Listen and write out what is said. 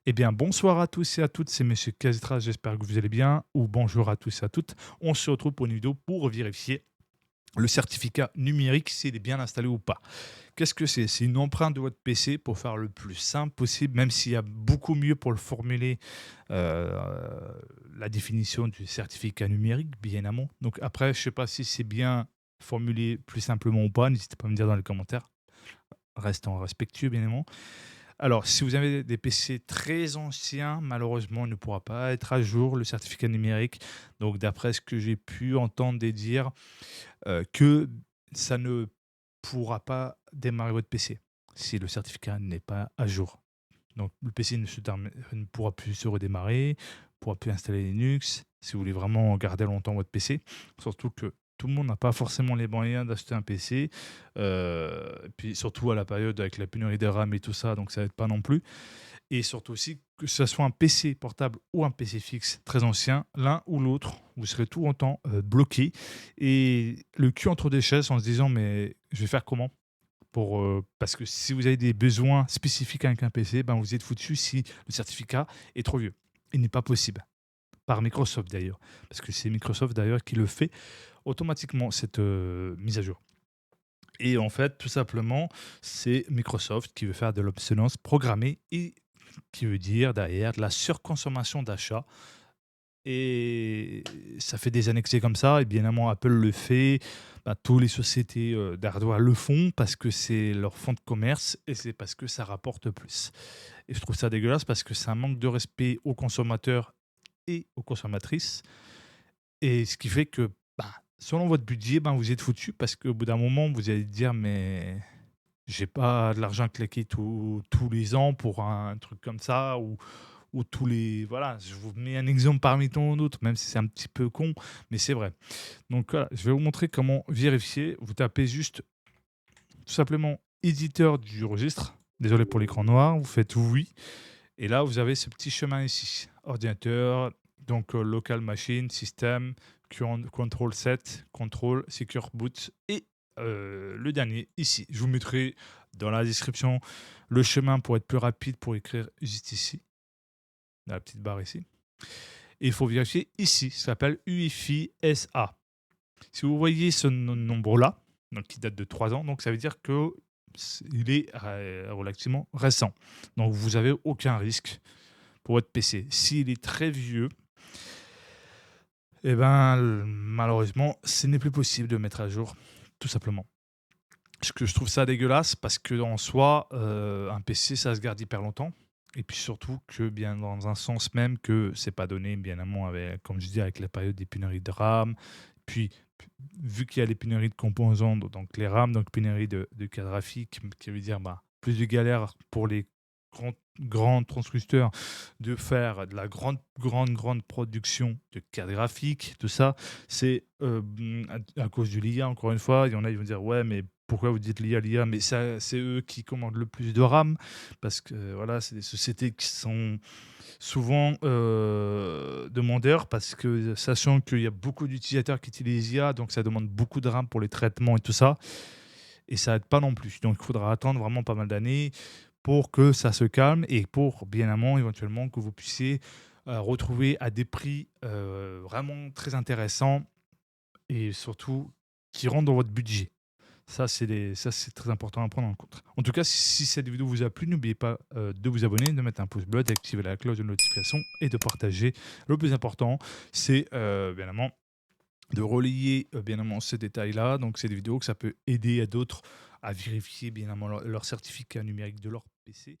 Eh bien, bonsoir à tous et à toutes, c'est Monsieur Castra, j'espère que vous allez bien, ou bonjour à tous et à toutes. On se retrouve pour une vidéo pour vérifier le certificat numérique, s'il est bien installé ou pas. Qu'est-ce que c'est? C'est une empreinte de votre PC pour faire le plus simple possible, même s'il y a beaucoup mieux pour le formuler, euh, la définition du certificat numérique, bien amont. Donc après, je ne sais pas si c'est bien formulé plus simplement ou pas, n'hésitez pas à me dire dans les commentaires, restant respectueux, bien évidemment. Alors, si vous avez des PC très anciens, malheureusement, il ne pourra pas être à jour le certificat numérique. Donc, d'après ce que j'ai pu entendre et dire, que ça ne pourra pas démarrer votre PC si le certificat n'est pas à jour. Donc, le PC ne pourra plus se redémarrer, ne pourra plus installer Linux, si vous voulez vraiment garder longtemps votre PC. Surtout que tout le monde n'a pas forcément les moyens d'acheter un PC. Et puis surtout à la période avec la pénurie de RAM et tout ça, donc ça aide pas non plus. Et surtout aussi, que ce soit un PC portable ou un PC fixe très ancien, l'un ou l'autre, vous serez tout autant bloqué. Et le cul entre des chaises en se disant, mais je vais faire comment pour, parce que si vous avez des besoins spécifiques avec un PC, ben vous êtes foutu si le certificat est trop vieux. Il n'est pas possible. Par Microsoft d'ailleurs. Parce que c'est Microsoft d'ailleurs qui le fait automatiquement, cette mise à jour. Et en fait, tout simplement, c'est Microsoft qui veut faire de l'obsolescence programmée et qui veut dire derrière de la surconsommation d'achat. Et ça fait des années que c'est comme ça. Et bien évidemment, Apple le fait. Bah, toutes les sociétés d'hardware le font parce que c'est leur fonds de commerce et c'est parce que ça rapporte plus. Et je trouve ça dégueulasse parce que c'est un manque de respect aux consommateurs et aux consommatrices. Et ce qui fait que, bah, selon votre budget, ben, vous êtes foutu parce qu'au bout d'un moment, vous allez dire: «Mais j'ai pas de l'argent à claquer tous les ans pour un truc comme ça», ou tous les voilà, je vous mets un exemple parmi tant d'autres, même si c'est un petit peu con, mais c'est vrai. Donc voilà, je vais vous montrer comment vérifier. Vous tapez juste, tout simplement, éditeur du registre. Désolé pour l'écran noir, vous faites «oui» et là, vous avez ce petit chemin ici. Ordinateur, donc local machine, système, control set, control, secure boot et le dernier ici. Je vous mettrai dans la description le chemin pour être plus rapide pour écrire juste ici, dans la petite barre ici. Et il faut vérifier ici, ça s'appelle UEFI SA. Si vous voyez ce nombre-là, donc qui date de 3 ans, donc ça veut dire que il est relativement récent. Donc vous avez aucun risque pour votre PC. S'il est très vieux, eh ben, malheureusement, ce n'est plus possible de mettre à jour, tout simplement. Parce que je trouve ça dégueulasse parce que en soi, un PC, ça se garde hyper longtemps. Et puis surtout que, bien dans un sens même, que c'est pas donné, bien amont, avec, comme je dis, avec la période des pénuries de RAM. Puis, vu qu'il y a les pénuries de composants, donc les RAM, donc pénurie de cartes graphiques, qui veut dire bah, plus de galères pour les grands constructeurs de faire de la grande production de cartes graphiques, tout ça. C'est à cause du l'IA, encore une fois. Il y en a, ils vont dire, ouais, mais pourquoi vous dites l'IA? Mais ça, c'est eux qui commandent le plus de RAM, parce que voilà, c'est des sociétés qui sont souvent demandeurs, parce que sachant qu'il y a beaucoup d'utilisateurs qui utilisent l'IA, donc ça demande beaucoup de RAM pour les traitements et tout ça, et ça aide pas non plus. Donc il faudra attendre vraiment pas mal d'années pour que ça se calme et pour bien amont éventuellement que vous puissiez retrouver à des prix vraiment très intéressants et surtout qui rentrent dans votre budget. Ça, c'est très important à prendre en compte. En tout cas, si cette vidéo vous a plu, n'oubliez pas de vous abonner, de mettre un pouce bleu, d'activer la cloche de notification et de partager. Le plus important, c'est bien évidemment de relayer bien évidemment ces détails-là. Donc, c'est des vidéos que ça peut aider à d'autres à vérifier bien évidemment leur certificat numérique de leur PC.